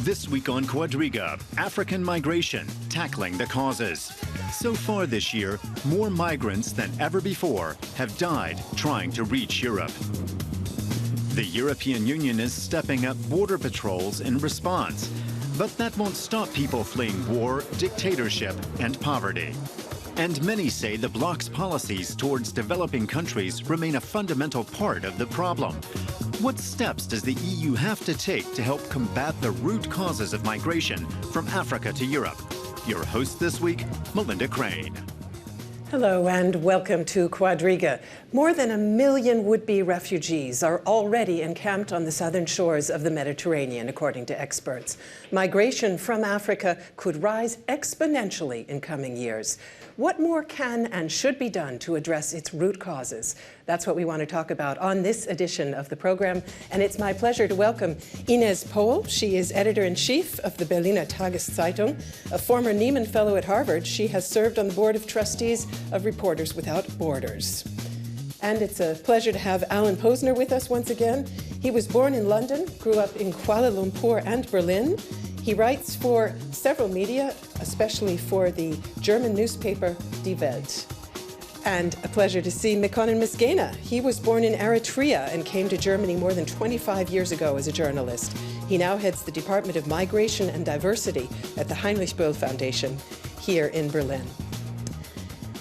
This week on Quadriga, African migration, tackling the causes. So far this year, more migrants than ever before have died trying to reach Europe. The European Union is stepping up border patrols in response, but that won't stop people fleeing war, dictatorship, and poverty. And many say the bloc's policies towards developing countries remain a fundamental part of the problem. What steps does the EU have to take to help combat the root causes of migration from Africa to Europe? Your host this week, Melinda Crane. Hello and welcome to Quadriga. More than 1 million would-be refugees are already encamped on the southern shores of the Mediterranean, according to experts. Migration from Africa could rise exponentially in coming years. What more can and should be done to address its root causes? That's what we want to talk about on this edition of the program. And it's my pleasure to welcome Ines Pohl. She is editor-in-chief of the Berliner Tageszeitung. A former Nieman Fellow at Harvard, she has served on the board of trustees of Reporters Without Borders. And it's a pleasure to have Alan Posener with us once again. He was born in London, grew up in Kuala Lumpur and Berlin. He writes for several media, especially for the German newspaper Die Welt. And a pleasure to see Mekonnen Mesghena. He was born in Eritrea and came to Germany more than 25 years ago as a journalist. He now heads the Department of Migration and Diversity at the Heinrich Böll Foundation here in Berlin.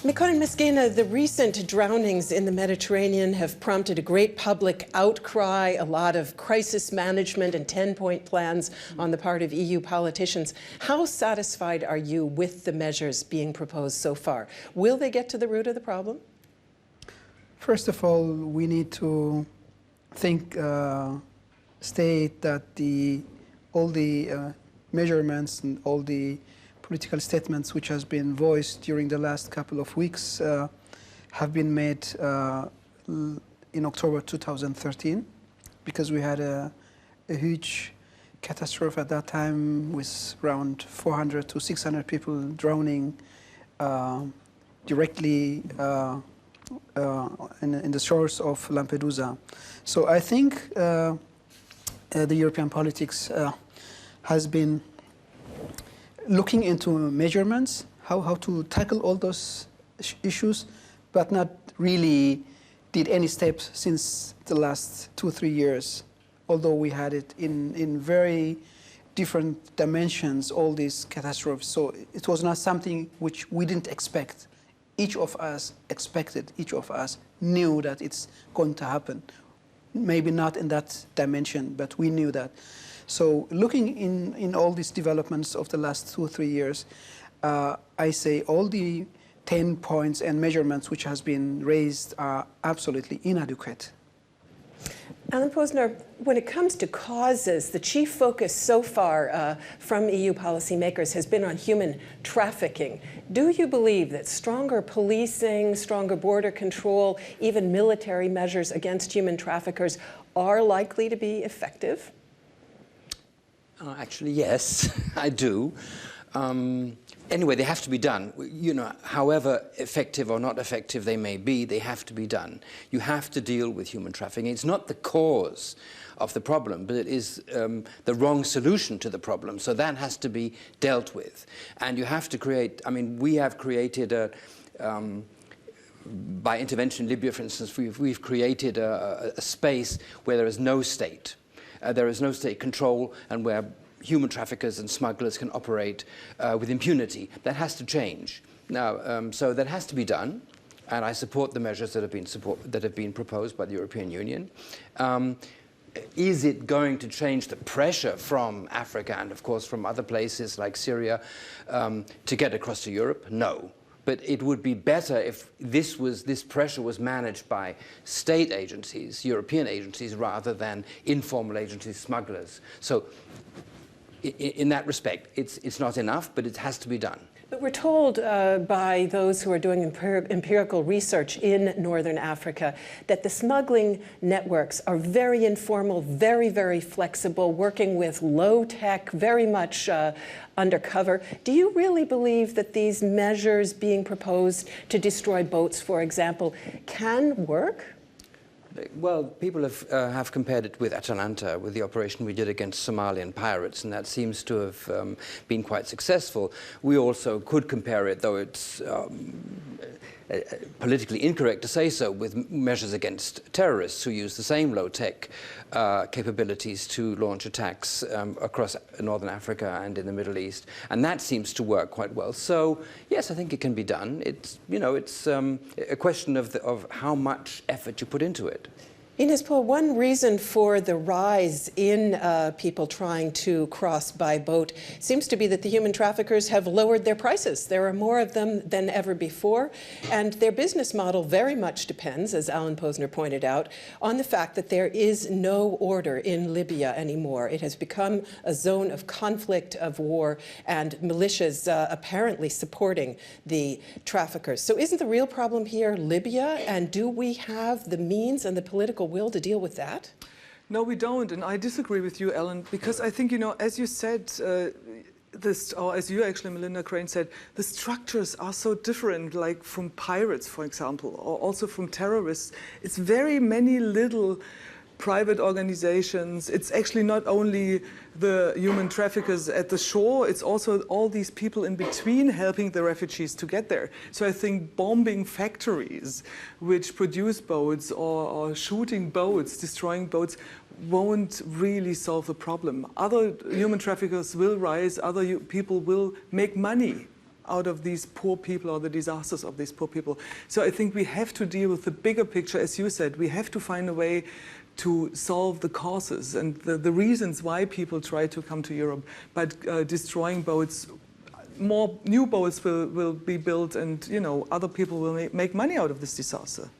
Mekonnen Mesghena, the recent drownings in the Mediterranean have prompted a great public outcry, a lot of crisis management and 10-point plans on the part of EU politicians. How satisfied are you with the measures being proposed so far? Will they get to the root of the problem? First of all, we need to state that all the measurements and all the political statements which has been voiced during the last couple of weeks have been made in October 2013, because we had a huge catastrophe at that time with around 400 to 600 people drowning directly in the shores of Lampedusa. So I think the European politics has been looking into measurements, how to tackle all those issues, but not really did any steps since the last 2-3 years, although we had it in very different dimensions, all these catastrophes. So it was not something which we didn't expect. Each of us expected, each of us knew that it's going to happen. Maybe not in that dimension, but we knew that. So looking in all these developments of the last 2 or 3 years, I say all the 10 points and measurements which has been raised are absolutely inadequate. Alan Posener, when it comes to causes, the chief focus so far from EU policymakers has been on human trafficking. Do you believe that stronger policing, stronger border control, even military measures against human traffickers are likely to be effective? Actually, yes, I do. Anyway, they have to be done. You know, however effective or not effective they may be, they have to be done. You have to deal with human trafficking. It's not the cause of the problem, but it is the wrong solution to the problem. So that has to be dealt with. And you have to create, I mean, we have created by intervention in Libya, for instance, we've created a space where there is no state. There is no state control, and where human traffickers and smugglers can operate with impunity. That has to change. Now, so that has to be done, and I support the measures that have been proposed by the European Union. Is it going to change the pressure from Africa and, of course, from other places like Syria to get across to Europe? No. But it would be better if this pressure was managed by state agencies, European agencies, rather than informal agencies, smugglers. So in that respect, it's not enough, but it has to be done. But we're told by those who are doing empirical research in Northern Africa that the smuggling networks are very informal, very, very flexible, working with low tech, very much undercover. Do you really believe that these measures being proposed to destroy boats, for example, can work? Well, people have compared it with Atalanta, with the operation we did against Somalian pirates, and that seems to have been quite successful. We also could compare it, though it's politically incorrect to say so, with measures against terrorists who use the same low-tech capabilities to launch attacks across Northern Africa and in the Middle East, and that seems to work quite well. So, yes, I think it can be done. It's, you know, it's a question of how much effort you put into it. Ines, Pohl, one reason for the rise in people trying to cross by boat seems to be that the human traffickers have lowered their prices. There are more of them than ever before, and their business model very much depends, as Alan Posener pointed out, on the fact that there is no order in Libya anymore. It has become a zone of conflict, of war, and militias apparently supporting the traffickers. So isn't the real problem here Libya, and do we have the means and the political will to deal with that? No, we don't, and I disagree with you, Ellen, because I think, you know, as you said, or as you actually, Melinda Crane, said, the structures are so different, like from pirates, for example, or also from terrorists. It's very many little private organizations. It's actually not only the human traffickers at the shore, it's also all these people in between helping the refugees to get there. So I think bombing factories which produce boats or shooting boats, destroying boats, won't really solve the problem. Other human traffickers will rise, other people will make money out of these poor people or the disasters of these poor people. So I think we have to deal with the bigger picture, as you said. We have to find a way to solve the causes and the reasons why people try to come to Europe. But destroying boats, more new boats will be built, and, you know, other people will make money out of this disaster.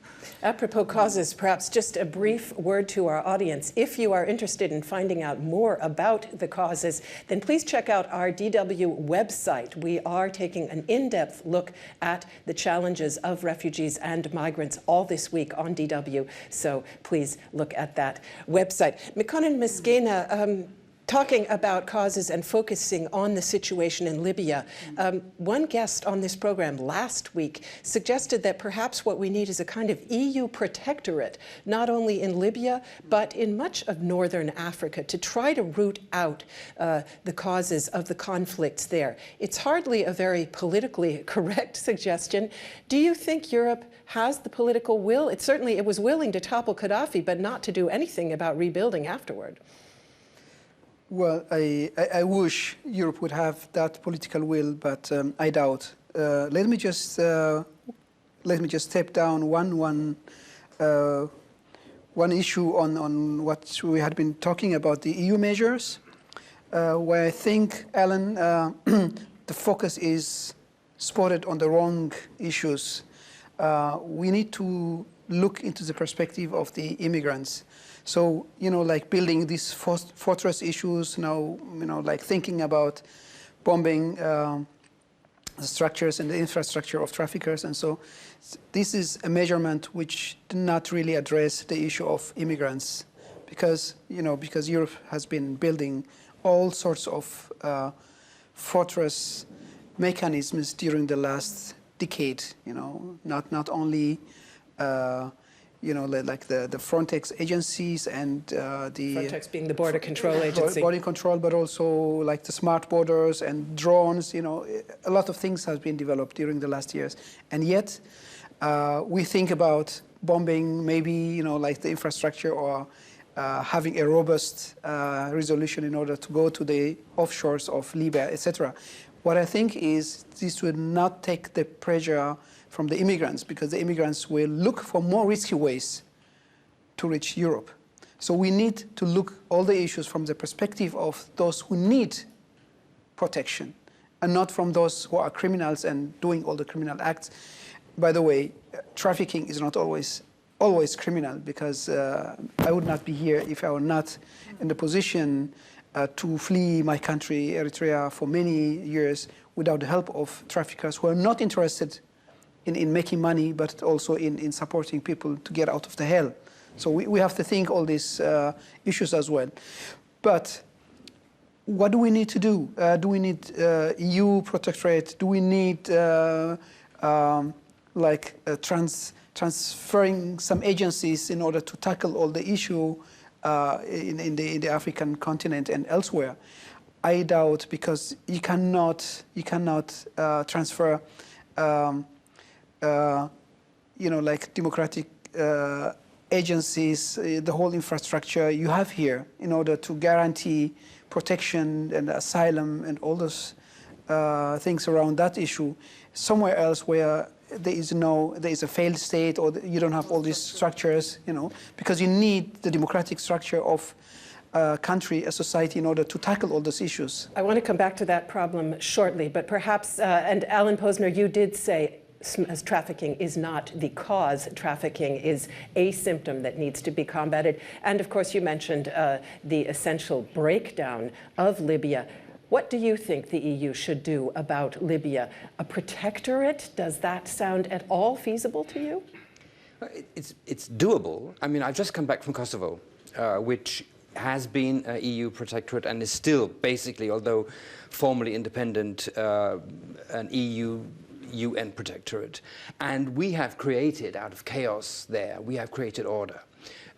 Apropos causes, perhaps just a brief word to our audience. If you are interested in finding out more about the causes, then please check out our DW website. We are taking an in-depth look at the challenges of refugees and migrants all this week on DW, so please look at that website. Mekonnen, Mesghena, talking about causes and focusing on the situation in Libya, one guest on this program last week suggested that perhaps what we need is a kind of EU protectorate, not only in Libya, but in much of northern Africa, to try to root out the causes of the conflicts there. It's hardly a very politically correct suggestion. Do you think Europe has the political will? It was willing to topple Gaddafi, but not to do anything about rebuilding afterward. Well, I wish Europe would have that political will, but I doubt. Let me just step down one issue on what we had been talking about, the EU measures, where I think, Alan, the focus is spotted on the wrong issues. We need to look into the perspective of the immigrants. So, you know, like building these fortress issues, now, you know, like thinking about bombing the structures and the infrastructure of traffickers. And so this is a measurement which did not really address the issue of immigrants because, you know, because Europe has been building all sorts of fortress mechanisms during the last decade, you know, not only you know, like the Frontex agencies and the... Frontex being the border control agency. Border control, but also like the smart borders and drones, you know, a lot of things have been developed during the last years. And yet, we think about bombing maybe, you know, like the infrastructure or having a robust resolution in order to go to the offshores of Libya, etc. What I think is this would not take the pressure from the immigrants, because the immigrants will look for more risky ways to reach Europe. So we need to look all the issues from the perspective of those who need protection, and not from those who are criminals and doing all the criminal acts. By the way, trafficking is not always criminal, because I would not be here if I were not in the position to flee my country, Eritrea, for many years without the help of traffickers who are not interested in making money, but also in supporting people to get out of the hell. So we have to think all these issues as well. But what do we need to do? Do we need EU protectorate? Do we need like transferring some agencies in order to tackle all the issue in the African continent and elsewhere. I doubt, because you cannot transfer like democratic agencies, the whole infrastructure you have here in order to guarantee protection and asylum and all those things around that issue somewhere else where there is a failed state, or you don't have all these structures, because you need the democratic structure of a country, a society, in order to tackle all those issues. I want to come back to that problem shortly, but perhaps, and Alan Posener, you did say as trafficking is not the cause. Trafficking is a symptom that needs to be combated. And of course, you mentioned the essential breakdown of Libya. What do you think the EU should do about Libya? A protectorate? Does that sound at all feasible to you? It's doable. I mean, I've just come back from Kosovo, which has been an EU protectorate and is still basically, although formally independent, an UN protectorate. And we have created, out of chaos there, we have created order.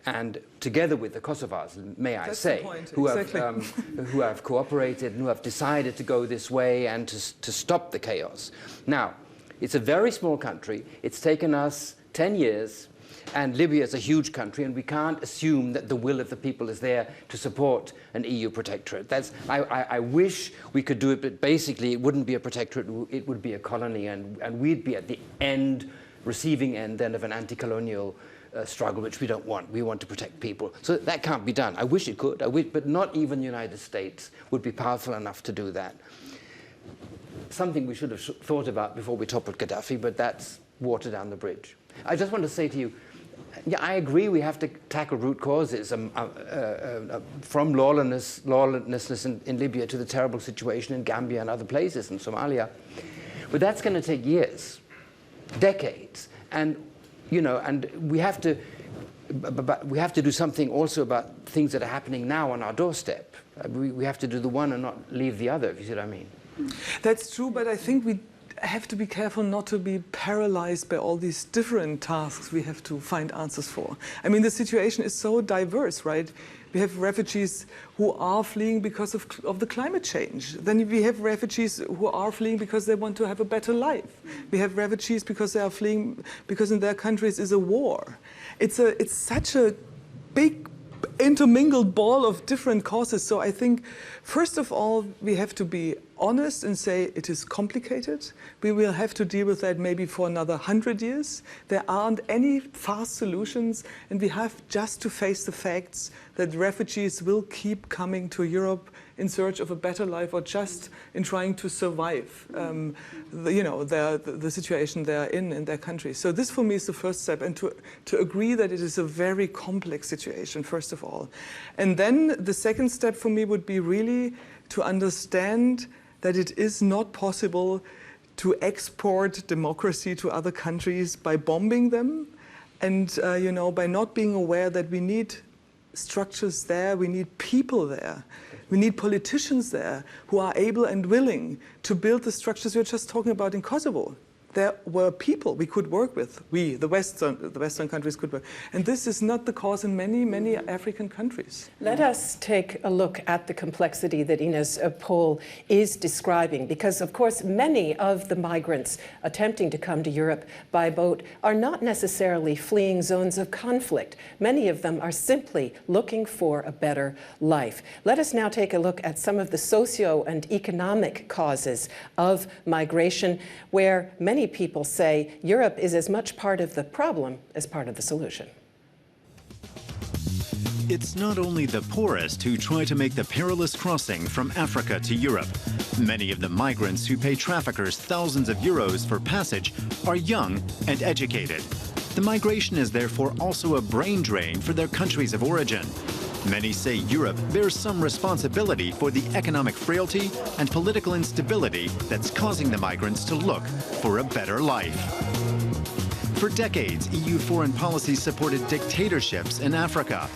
And together with the Kosovars, may I say, who have cooperated and who have decided to go this way and to stop the chaos. Now, it's a very small country. It's taken us 10 years, and Libya is a huge country, and we can't assume that the will of the people is there to support an EU protectorate. I wish we could do it, but basically it wouldn't be a protectorate, it would be a colony, and we'd be at the receiving end then of an anti-colonial struggle, which we don't want. We want to protect people. So that can't be done. I wish it could, but not even the United States would be powerful enough to do that. Something we should have thought about before we toppled Gaddafi, but that's water down the bridge. I just want to say to you, yeah, I agree we have to tackle root causes from lawlessness in Libya to the terrible situation in Gambia and other places, in Somalia. But that's going to take years, decades. And and we have to do something also about things that are happening now on our doorstep. We have to do the one and not leave the other, if you see what I mean. That's true, but I think we have to be careful not to be paralyzed by all these different tasks we have to find answers for. I mean, the situation is so diverse, right? We have refugees who are fleeing because of the climate change. Then we have refugees who are fleeing because they want to have a better life. We have refugees because they are fleeing because in their countries is a war. It's such a big intermingled ball of different causes. So I think, first of all, we have to be honest and say it is complicated. We will have to deal with that maybe for another 100 years. There aren't any fast solutions, and we have just to face the facts that refugees will keep coming to Europe in search of a better life or just in trying to survive the situation they are in their country. So this for me is the first step, and to agree that it is a very complex situation, first of all. And then the second step for me would be really to understand that it is not possible to export democracy to other countries by bombing them and by not being aware that we need structures there, we need people there. We need politicians there who are able and willing to build the structures we were just talking about in Kosovo. There were people we could work with. The Western countries could work. And this is not the cause in many, many African countries. Let us take a look at the complexity that Ines Pohl is describing, because, of course, many of the migrants attempting to come to Europe by boat are not necessarily fleeing zones of conflict. Many of them are simply looking for a better life. Let us now take a look at some of the socio and economic causes of migration, where many people say Europe is as much part of the problem as part of the solution. It's not only the poorest who try to make the perilous crossing from Africa to Europe. Many of the migrants who pay traffickers thousands of euros for passage are young and educated. The migration is therefore also a brain drain for their countries of origin. Many say Europe bears some responsibility for the economic frailty and political instability that's causing the migrants to look for a better life. For decades, EU foreign policy supported dictatorships in Africa.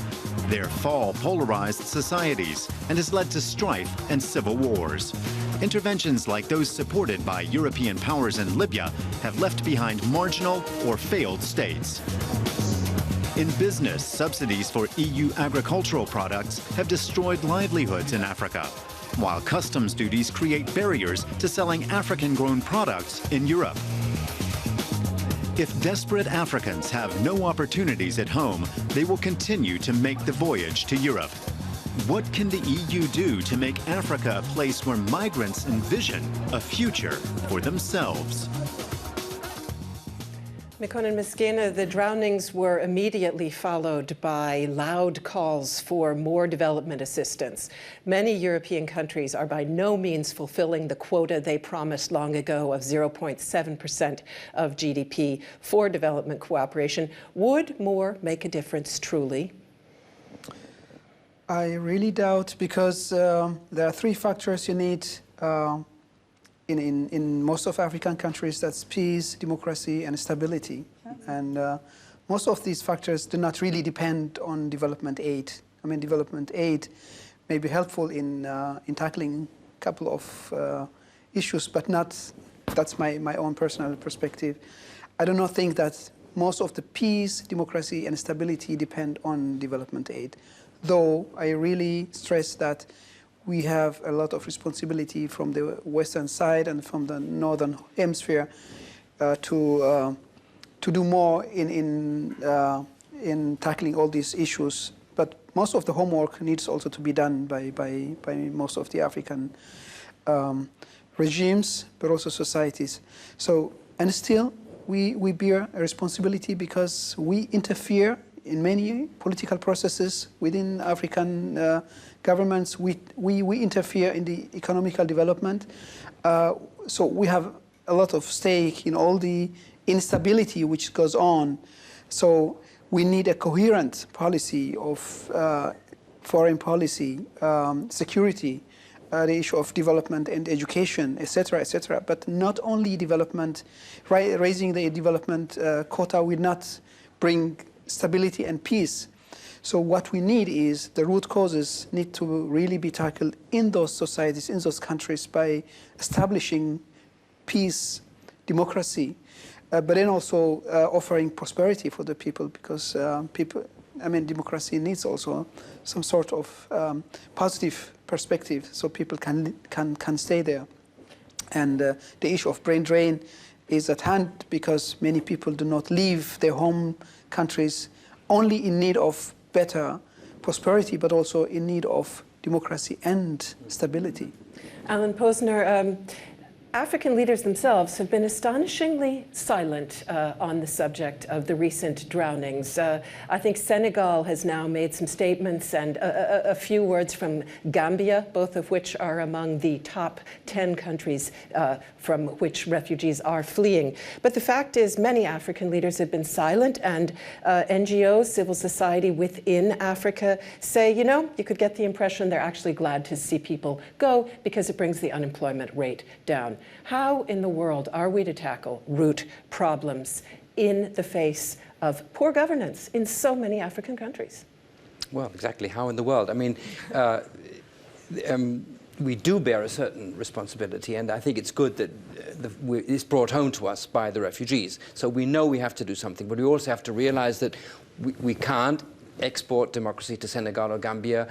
Their fall polarized societies and has led to strife and civil wars. interventions like those supported by European powers in Libya have left behind marginal or failed states. In business, subsidies for EU agricultural products have destroyed livelihoods in Africa, while customs duties create barriers to selling African-grown products in Europe. If desperate Africans have no opportunities at home, they will continue to make the voyage to Europe. What can the EU do to make Africa a place where migrants envision a future for themselves? Mekonnen, Mesghena, the drownings were immediately followed by loud calls for more development assistance. Many European countries are by no means fulfilling the quota they promised long ago of 0.7% of GDP for development cooperation. Would more make a difference truly? I really doubt, because there are three factors you need in most of African countries. That's peace, democracy, and stability. And most of these factors do not really depend on development aid. I mean, development aid may be helpful in tackling a couple of issues, but not, that's my own personal perspective. I do not think that most of the peace, democracy, and stability depend on development aid. Though I really stress that we have a lot of responsibility from the Western side and from the Northern Hemisphere to do more in tackling all these issues. But most of the homework needs also to be done by most of the African regimes, but also societies. So, and still, we bear a responsibility because we interfere in many political processes within African governments. We interfere in the economical development. So we have a lot of stake in all the instability which goes on. So we need a coherent policy of foreign policy, security, the issue of development and education, etc., etc. But not only development, raising the development quota will not bring stability and peace. So what we need is the root causes need to really be tackled in those societies, in those countries, by establishing peace, democracy, but then also offering prosperity for the people, because democracy needs also some sort of positive perspective, so people can stay there. And the issue of brain drain is at hand, because many people do not leave their home countries only in need of better prosperity, but also in need of democracy and stability. Alan Posener, African leaders themselves have been astonishingly silent on the subject of the recent drownings. I think Senegal has now made some statements, and a few words from Gambia, both of which are among the top 10 countries from which refugees are fleeing. But the fact is, many African leaders have been silent, and NGOs, civil society within Africa, say, you know, you could get the impression they're actually glad to see people go because it brings the unemployment rate down. How in the world are we to tackle root problems in the face of poor governance in so many African countries? Well, exactly, how in the world? I mean, we do bear a certain responsibility, and I think it's good that it's brought home to us by the refugees. So we know we have to do something, but we also have to realize that we can't export democracy to Senegal or Gambia.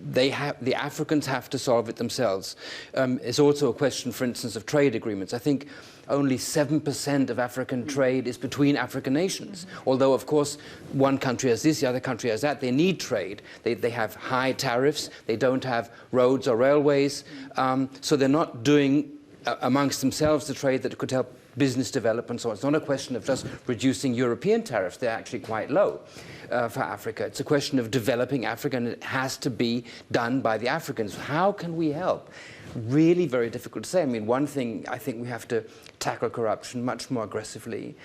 The Africans have to solve it themselves. It's also a question, for instance, of trade agreements. I think only 7% of African trade is between African nations. Although, of course, one country has this, the other country has that. They need trade. They have high tariffs. They don't have roads or railways. So they're not doing amongst themselves the trade that could help business develop and so on. It's not a question of just reducing European tariffs. They're actually quite low for Africa. It's a question of developing Africa, and it has to be done by the Africans. How can we help? Really very difficult to say. I mean, one thing, I think we have to tackle corruption much more aggressively.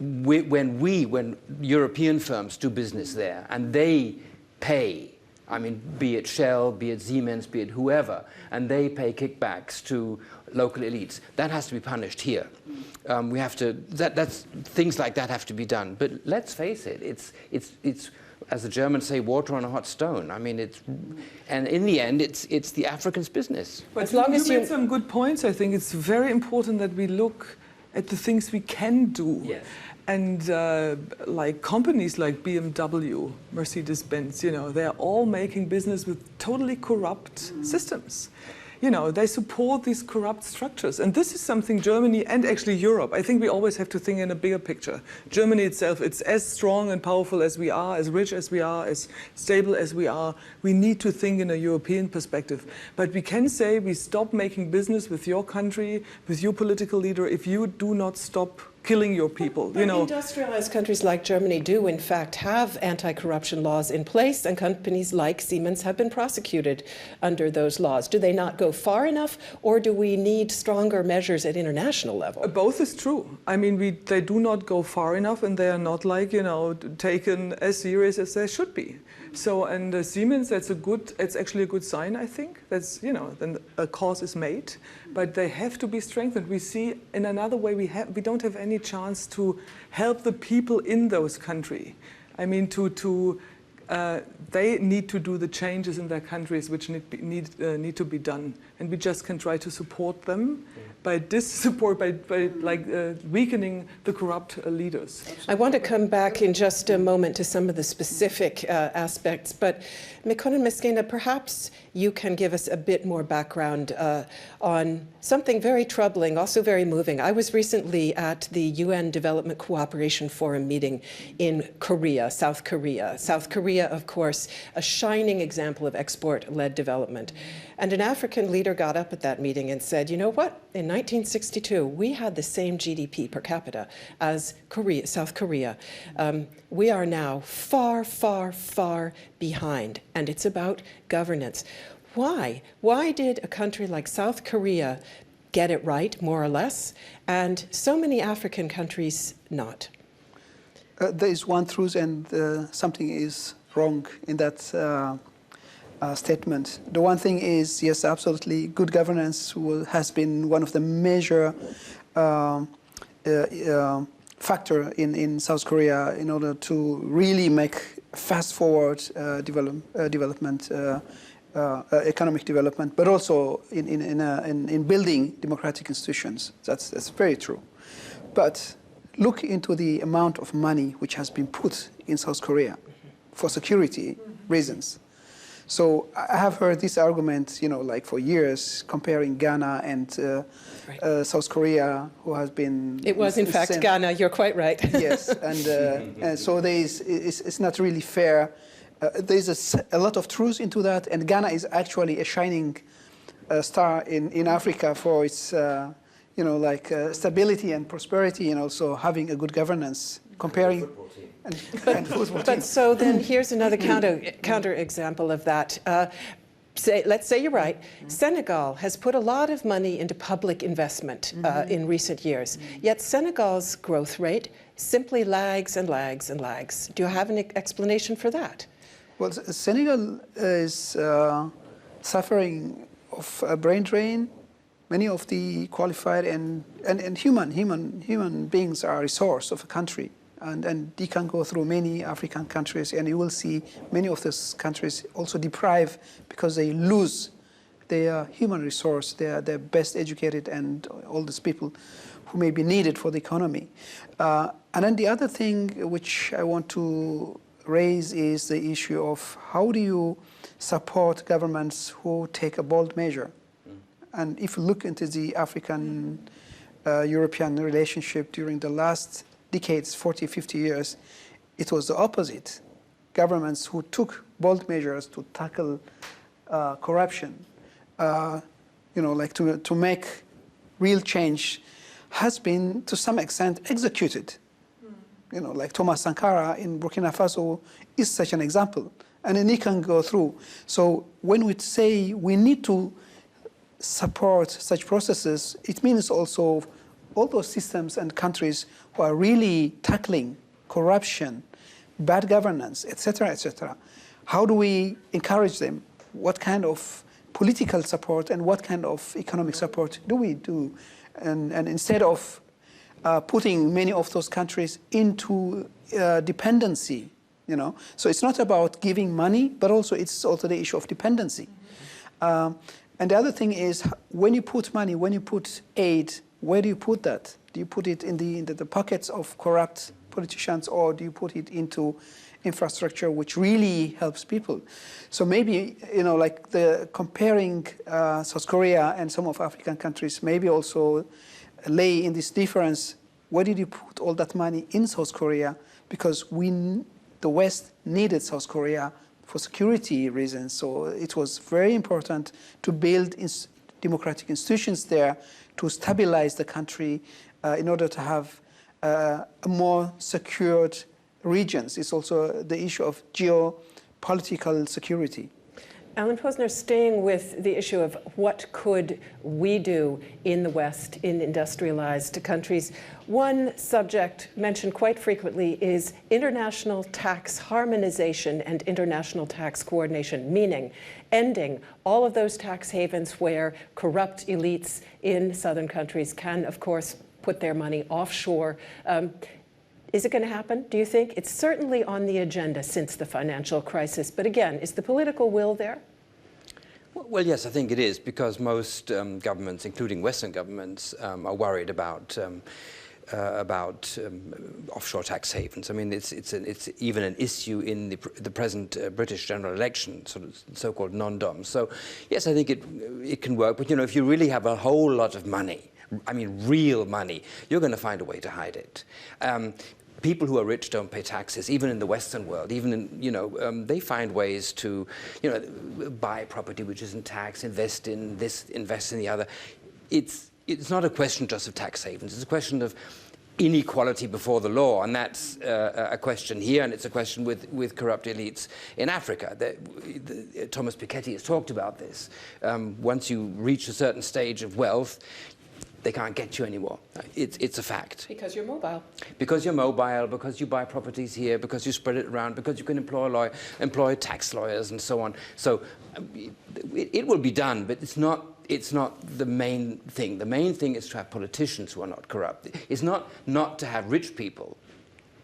When European firms do business there and they pay I mean, be it Shell, be it Siemens, be it whoever, and they pay kickbacks to local elites. That has to be punished here. We have to. That's things like that have to be done. But let's face it, it's as the Germans say, water on a hot stone. I mean, and in the end, it's the Africans' business. But as long as you made some good points, I think it's very important that we look at the things we can do. Yes. And like companies like BMW, Mercedes-Benz, you know, they're all making business with totally corrupt systems. You know, they support these corrupt structures. And this is something Germany and actually Europe, I think we always have to think in a bigger picture. Germany itself, it's as strong and powerful as we are, as rich as we are, as stable as we are. We need to think in a European perspective. But we can say we stop making business with your country, with your political leader, if you do not stop killing your people. But industrialized countries like Germany do, in fact, have anti-corruption laws in place, and companies like Siemens have been prosecuted under those laws. Do they not go far enough, or do we need stronger measures at international level? Both is true. I mean, they do not go far enough, and they are not, like, you know, taken as serious as they should be. So, and Siemens, it's actually a good sign, I think. That's, you know, then a cause is made, but they have to be strengthened. We see in another way we don't have any chance to help the people in those countries. I mean, they need to do the changes in their countries which need to be done, and we just can try to support them by weakening the corrupt leaders. I want to come back in just a moment to some of the specific aspects, but Mekonnen, Mesghena, perhaps you can give us a bit more background on something very troubling, also very moving. I was recently at the UN Development Cooperation Forum meeting in Korea, South Korea. South Korea, of course, a shining example of export-led development. And an African leader got up at that meeting and said, you know what, in 1962, we had the same GDP per capita as South Korea. We are now far, far, far behind, and it's about governance. Why? Why did a country like South Korea get it right, more or less, and so many African countries not? There is one truth, and something is wrong in that statement. The one thing is, yes, absolutely, good governance has been one of the major factor in South Korea in order to really make fast-forward development, economic development, but also in building democratic institutions. That's very true. But look into the amount of money which has been put in South Korea for security reasons. So I have heard this argument, you know, like for years, comparing Ghana and South Korea, who has been... It was, in fact, Ghana. You're quite right. Yes, and so it's not really fair. There's a lot of truth into that, and Ghana is actually a shining star in Africa for its, you know, like stability and prosperity, and also having a good governance. Comparing. But so then here's another counter example of that. Let's say you're right. Senegal has put a lot of money into public investment in recent years, yet Senegal's growth rate simply lags and lags and lags. Do you have an explanation for that? Well, Senegal is suffering of a brain drain. Many of the qualified and human beings are a resource of a country. And you can go through many African countries, and you will see many of those countries also deprive because they lose their human resource, their best educated and all these people who may be needed for the economy. And then the other thing which I want to raise is the issue of how do you support governments who take a bold measure? And if you look into the African-European relationship during the last decades, 40, 50 years, it was the opposite. Governments who took bold measures to tackle corruption, you know, like to make real change, has been to some extent executed. You know, like Thomas Sankara in Burkina Faso is such an example, and then you can go through. So when we say we need to support such processes, it means also all those systems and countries who are really tackling corruption, bad governance, etc., how do we encourage them? What kind of political support and what kind of economic support do we do? And instead of putting many of those countries into dependency, you know. So it's not about giving money, but it's also the issue of dependency. And the other thing is, when you put money, when you put aid, where do you put that? Do you put it in the pockets of corrupt politicians, or do you put it into infrastructure which really helps people? So maybe, you know, like comparing South Korea and some of African countries, maybe also lay in this difference. Where did you put all that money in South Korea? Because the West needed South Korea for security reasons. So it was very important to build democratic institutions there to stabilize the country in order to have a more secured regions. It's also the issue of geopolitical security. Alan Posener, staying with the issue of what could we do in the West, in industrialized countries, one subject mentioned quite frequently is international tax harmonization and international tax coordination, meaning ending all of those tax havens where corrupt elites in southern countries can, of course, put their money offshore. Is it going to happen, do you think? It's certainly on the agenda since the financial crisis. But again, is the political will there? Well, yes, I think it is, because most governments, including Western governments, are worried about offshore tax havens. I mean, it's even an issue in the present British general election, sort of so-called non-dom. So, yes, I think it can work. But, you know, if you really have a whole lot of money, I mean, real money, you're going to find a way to hide it. People who are rich don't pay taxes, even in the Western world. Even in, you know, they find ways to, you know, buy property which isn't taxed, invest in this, invest in the other. It's not a question just of tax havens. It's a question of inequality before the law, and that's a question here, and it's a question with corrupt elites in Africa. Thomas Piketty has talked about this. Once you reach a certain stage of wealth, they can't get you anymore. It's a fact. Because you're mobile. Because you're mobile, because you buy properties here, because you spread it around, because you can employ tax lawyers and so on. So it will be done, but it's not the main thing. The main thing is to have politicians who are not corrupt. It's not to have rich people.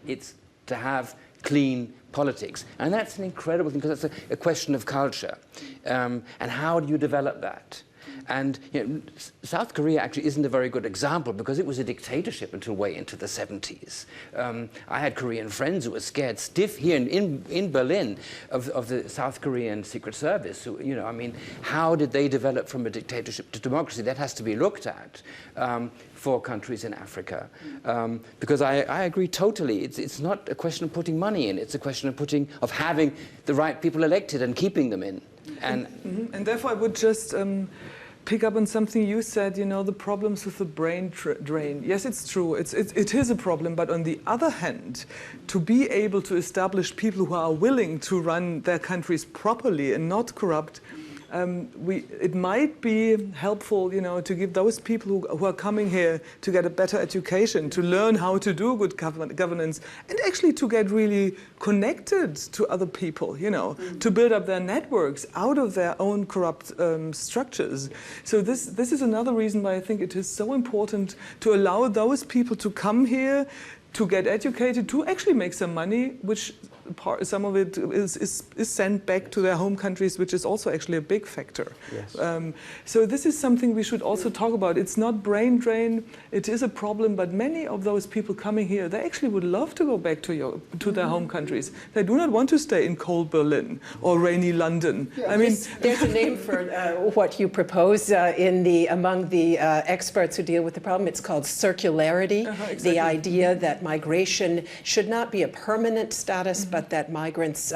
It's to have clean politics. And that's an incredible thing, because that's a question of culture. And how do you develop that? And you know, South Korea actually isn't a very good example, because it was a dictatorship until way into the 70s. I had Korean friends who were scared stiff here in Berlin of the South Korean Secret Service. Who, you know, I mean, how did they develop from a dictatorship to democracy? That has to be looked at for countries in Africa. Because I agree totally. It's not a question of putting money in. It's a question of having the right people elected and keeping them in. And therefore, I would just pick up on something you said, you know, the problems with the brain drain. Yes, it's true, it is a problem, but on the other hand, to be able to establish people who are willing to run their countries properly and not corrupt, it might be helpful, you know, to give those people who are coming here to get a better education, to learn how to do good governance, and actually to get really connected to other people, you know, to build up their networks out of their own corrupt structures. So this is another reason why I think it is so important to allow those people to come here, to get educated, to actually make some money, which some of it is sent back to their home countries, which is also actually a big factor. Yes. So this is something we should also talk about. It's not brain drain, it is a problem, but many of those people coming here, they actually would love to go back to their home countries. They do not want to stay in cold Berlin or rainy London. Yeah. I mean, there's a name for what you propose among the experts who deal with the problem. It's called circularity, exactly. The idea that migration should not be a permanent status, but that migrants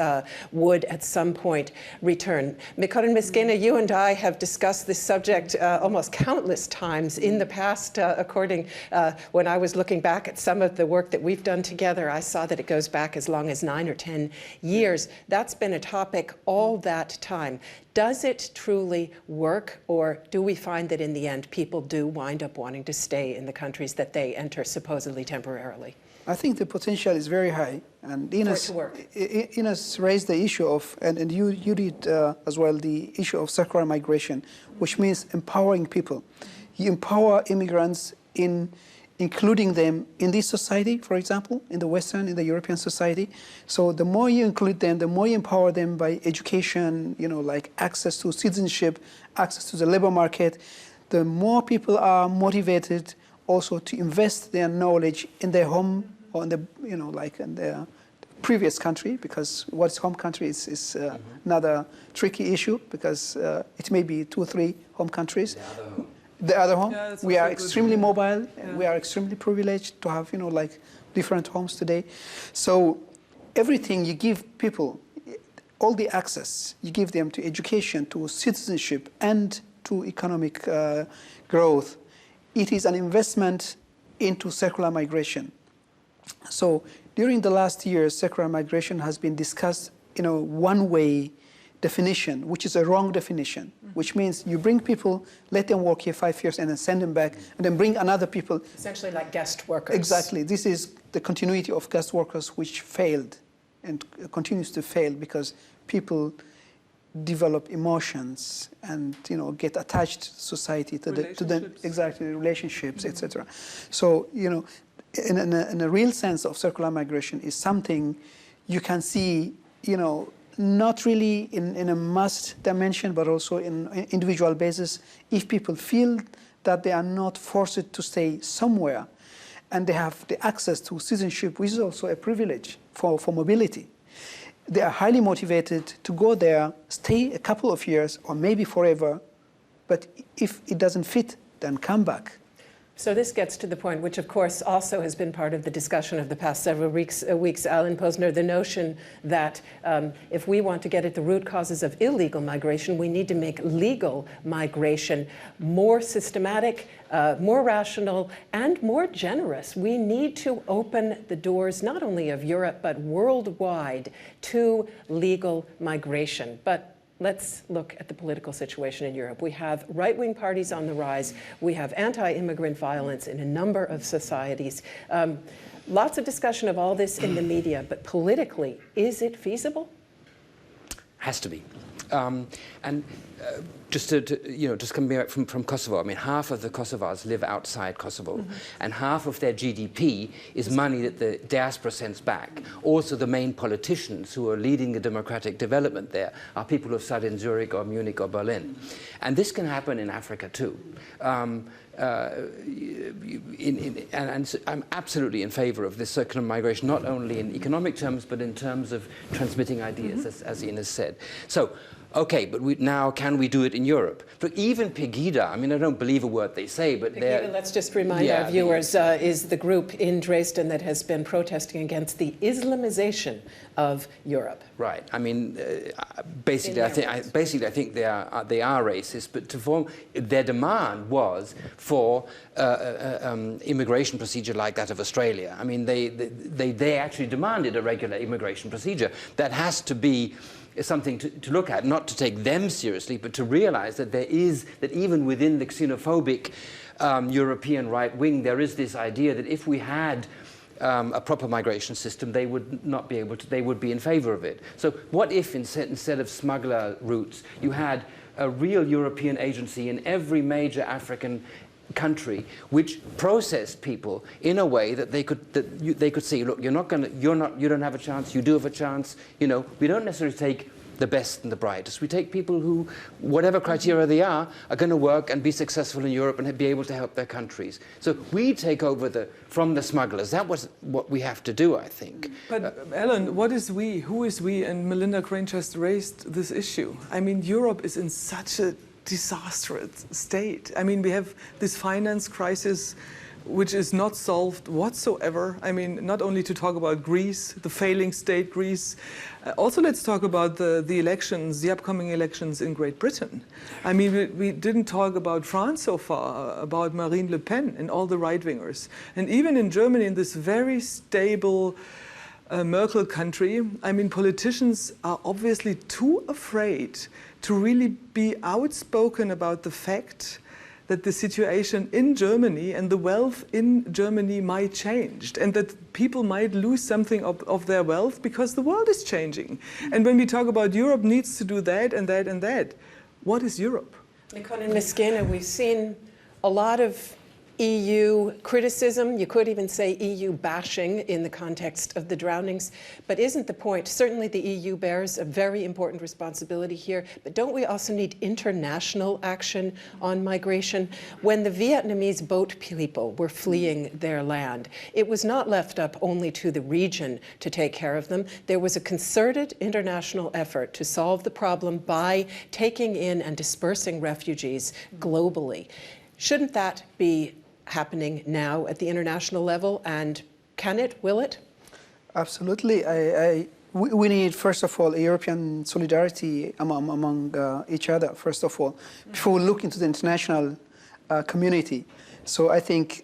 would at some point return. Mekonnen, Mesghena, you and I have discussed this subject almost countless times in the past. When I was looking back at some of the work that we've done together, I saw that it goes back as long as 9 or 10 years. That's been a topic all that time. Does it truly work, or do we find that in the end people do wind up wanting to stay in the countries that they enter supposedly temporarily? I think the potential is very high. And Ines raised the issue of, and you did as well, the issue of circular migration, which means empowering people. You empower immigrants in including them in this society, for example, in the European society. So the more you include them, the more you empower them by education, like access to citizenship, access to the labor market, the more people are motivated also to invest their knowledge in their home or in in their previous country, because what's home country is another tricky issue, because it may be 2 or 3 home countries. The other home. Yeah, we are extremely mobile. Yeah. We are extremely privileged to have, different homes today. So everything you give people, all the access you give them to education, to citizenship, and to economic growth, it is an investment into circular migration. So during the last years, circular migration has been discussed in a one-way definition, which is a wrong definition, which means you bring people, let them work here 5 years, and then send them back, and then bring another people. Essentially like guest workers. Exactly. This is the continuity of guest workers, which failed and continues to fail because people develop emotions and get attached to society, to the exactly relationships, etc. So in a real sense of circular migration is something you can see, not really in a mass dimension, but also in individual basis. If people feel that they are not forced to stay somewhere, and they have the access to citizenship, which is also a privilege for mobility, they are highly motivated to go there, stay a couple of years, or maybe forever, but if it doesn't fit, then come back. So this gets to the point, which of course also has been part of the discussion of the past several weeks, Alan Posener, the notion that if we want to get at the root causes of illegal migration, we need to make legal migration more systematic, more rational, and more generous. We need to open the doors not only of Europe, but worldwide to legal migration. But let's look at the political situation in Europe. We have right-wing parties on the rise. We have anti-immigrant violence in a number of societies. Lots of discussion of all this in the media, but politically, is it feasible? Has to be. Just coming back from Kosovo, I mean, half of the Kosovars live outside Kosovo, and half of their GDP is money that the diaspora sends back. Also, the main politicians who are leading the democratic development there are people who have studied in Zurich or Munich or Berlin. And this can happen in Africa too. And I'm absolutely in favor of this circular migration, not only in economic terms, but in terms of transmitting ideas, as Ines said. So, okay, but now can we do it in Europe? But even Pegida, I mean, I don't believe a word they say, but Pegida, let's just remind our viewers, is the group in Dresden that has been protesting against the Islamization of Europe. Right. I mean, basically, I think they are racist. But their demand was for immigration procedure like that of Australia. I mean, they actually demanded a regular immigration procedure that has to be something to look at, not to take them seriously, but to realize that that even within the xenophobic European right wing, there is this idea that if we had a proper migration system, they would not be able to, they would be in favor of it. So what if instead of smuggler routes, you had a real European agency in every major African country which processed people in a way that they could see, look, you don't have a chance, you do have a chance. We don't necessarily take the best and the brightest. We take people who, whatever criteria they are going to work and be successful in Europe and be able to help their countries. So we take over from the smugglers. That was what we have to do, I think. But Alan, what is we? Who is we? And Melinda Crane just raised this issue. I mean, Europe is in such a disastrous state. I mean, we have this finance crisis which is not solved whatsoever. I mean, not only to talk about Greece, the failing state Greece, also let's talk about the elections, the upcoming elections in Great Britain. I mean, we didn't talk about France so far, about Marine Le Pen and all the right-wingers. And even in Germany, in this very stable Merkel country, I mean, politicians are obviously too afraid to really be outspoken about the fact that the situation in Germany and the wealth in Germany might change, and that people might lose something of their wealth because the world is changing. And when we talk about Europe needs to do that and that and that, what is Europe? Mekonnen, Mesghena, we've seen a lot of EU criticism, you could even say EU bashing in the context of the drownings, but isn't the point, certainly the EU bears a very important responsibility here, but don't we also need international action on migration? When the Vietnamese boat people were fleeing their land, it was not left up only to the region to take care of them. There was a concerted international effort to solve the problem by taking in and dispersing refugees globally. Shouldn't that be happening now at the international level, and can it, will it? Absolutely. We need, first of all, a European solidarity among each other, first of all, before we look into the international community. So I think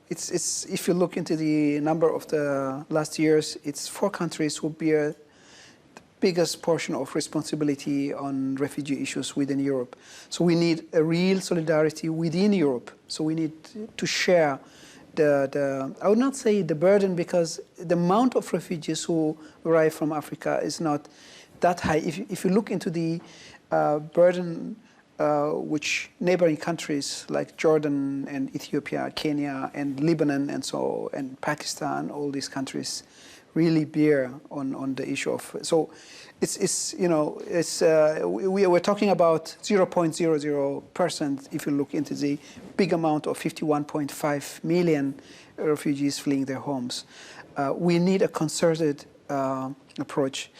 it's if you look into the number of the last years, it's 4 countries who bear biggest portion of responsibility on refugee issues within Europe. So we need a real solidarity within Europe. So we need to share I would not say the burden, because the amount of refugees who arrive from Africa is not that high. If you look into the burden which neighboring countries like Jordan and Ethiopia, Kenya and Lebanon and Pakistan, all these countries really bear on the issue of, so we're talking about 0.00% if you look into the big amount of 51.5 million refugees fleeing their homes. We need a concerted approach.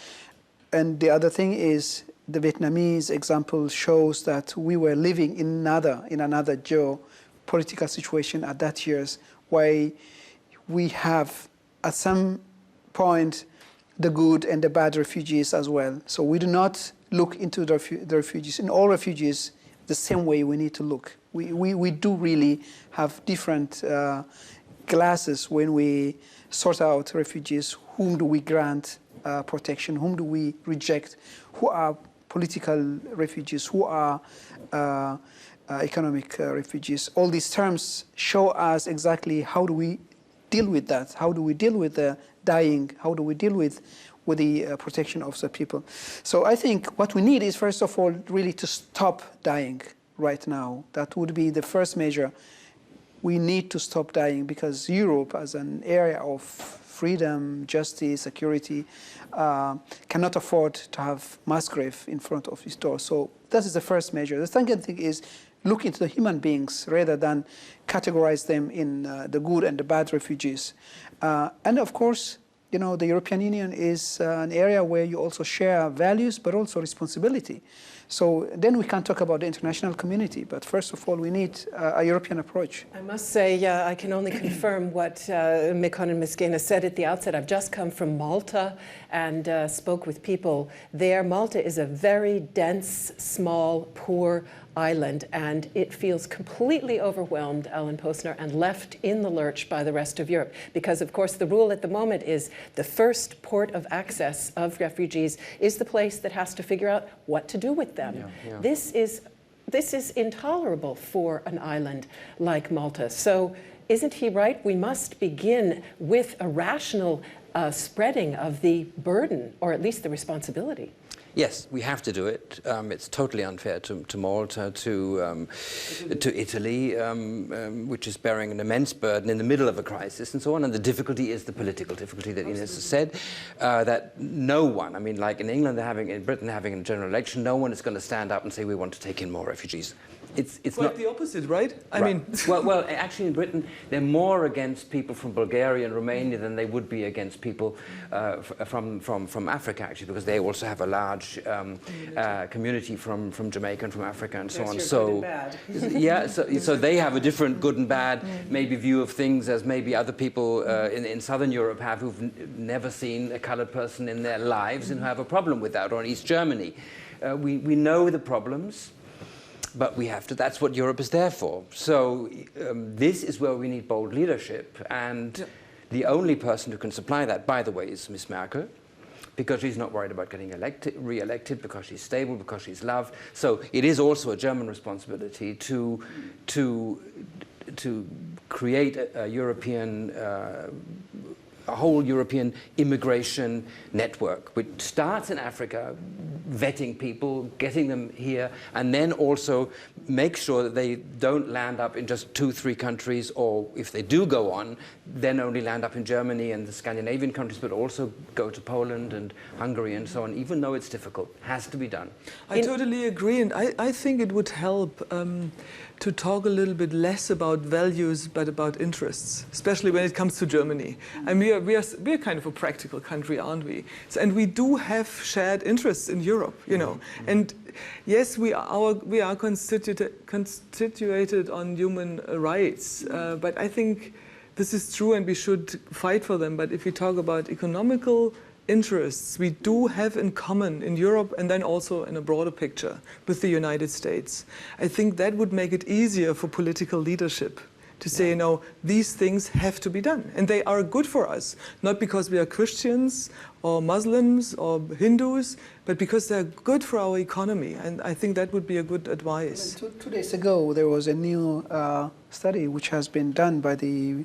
And the other thing is, the Vietnamese example shows that we were living in another geopolitical situation at that years, where we have at some point the good and the bad refugees as well. So we do not look into the refugees, in all refugees, the same way we need to look. We do really have different glasses when we sort out refugees. Whom do we grant protection? Whom do we reject? Who are political refugees? Who are economic refugees? All these terms show us exactly how do we deal with that? How do we deal with the dying? How do we deal with the protection of the people? So I think what we need is, first of all, really to stop dying right now. That would be the first measure. We need to stop dying, because Europe, as an area of freedom, justice, security, cannot afford to have mass grave in front of its door. So that is the first measure. The second thing is look into the human beings rather than categorize them in the good and the bad refugees. And of course, the European Union is an area where you also share values, but also responsibility. So then we can talk about the international community. But first of all, we need a European approach. I must say, I can only confirm what Mekonnen Mesghena said at the outset. I've just come from Malta and spoke with people there. Malta is a very dense, small, poor island, and it feels completely overwhelmed, Ellen Posener, and left in the lurch by the rest of Europe. Because, of course, the rule at the moment is the first port of access of refugees is the place that has to figure out what to do with them. Yeah. This is intolerable for an island like Malta. So isn't he right? We must begin with a rational spreading of the burden, or at least the responsibility. Yes, we have to do it. It's totally unfair to Malta, to Italy, which is bearing an immense burden in the middle of a crisis and so on. And the difficulty is the political difficulty that Ines has said, that no one, I mean, like in England, in Britain having a general election, no one is going to stand up and say we want to take in more refugees. It's quite not the opposite, right? I right. mean, well, actually, in Britain, they're more against people from Bulgaria and Romania than they would be against people from Africa, actually, because they also have a large community from Jamaica and from Africa and so on. So, yeah, so they have a different good and bad maybe view of things as maybe other people in Southern Europe have, who've never seen a colored person in their lives and who have a problem with that, or in East Germany. We know the problems. But we have to, that's what Europe is there for. So this is where we need bold leadership. And the only person who can supply that, by the way, is Ms. Merkel. because she's not worried about getting re-elected, because she's stable, because she's loved. So it is also a German responsibility to create a European, a whole European immigration network, which starts in Africa, vetting people, getting them here, and then also make sure that they don't land up in just 2-3 countries, or if they do go on, then only land up in Germany and the Scandinavian countries, but also go to Poland and Hungary and so on, even though it's difficult. It has to be done. I totally agree, and I think it would help to talk a little bit less about values but about interests, especially when it comes to Germany. And we're kind of a practical country, aren't we? So, and we do have shared interests in Europe, you know. And yes, we are constituted on human rights, but I think this is true and we should fight for them. But if we talk about economical interests we do have in common in Europe and then also in a broader picture with the United States, I think that would make it easier for political leadership to say, you know, these things have to be done. And they are good for us, not because we are Christians or Muslims or Hindus, but because they're good for our economy. And I think that would be a good advice. 2 days ago, there was a new study which has been done by the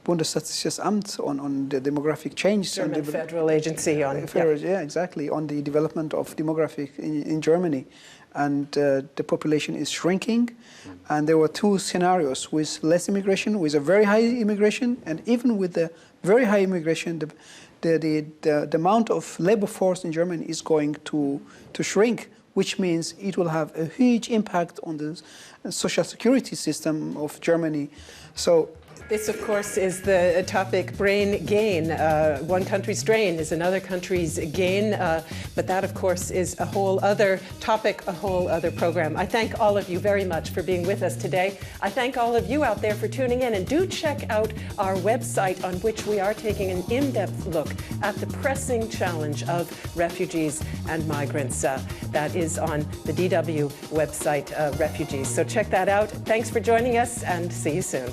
Bundesstatistischem Amt on the demographic change. German federal agency on... Yeah, exactly, on the development of demographic in Germany. And the population is shrinking. And there were 2 scenarios, with less immigration, with a very high immigration, and even with the very high immigration, the amount of labor force in Germany is going to shrink, which means it will have a huge impact on the social security system of Germany. So this, of course, is the topic brain gain. One country's drain is another country's gain. But that, of course, is a whole other topic, a whole other program. I thank all of you very much for being with us today. I thank all of you out there for tuning in. And do check out our website, on which we are taking an in-depth look at the pressing challenge of refugees and migrants. That is on the DW website, Refugees. So check that out. Thanks for joining us, and see you soon.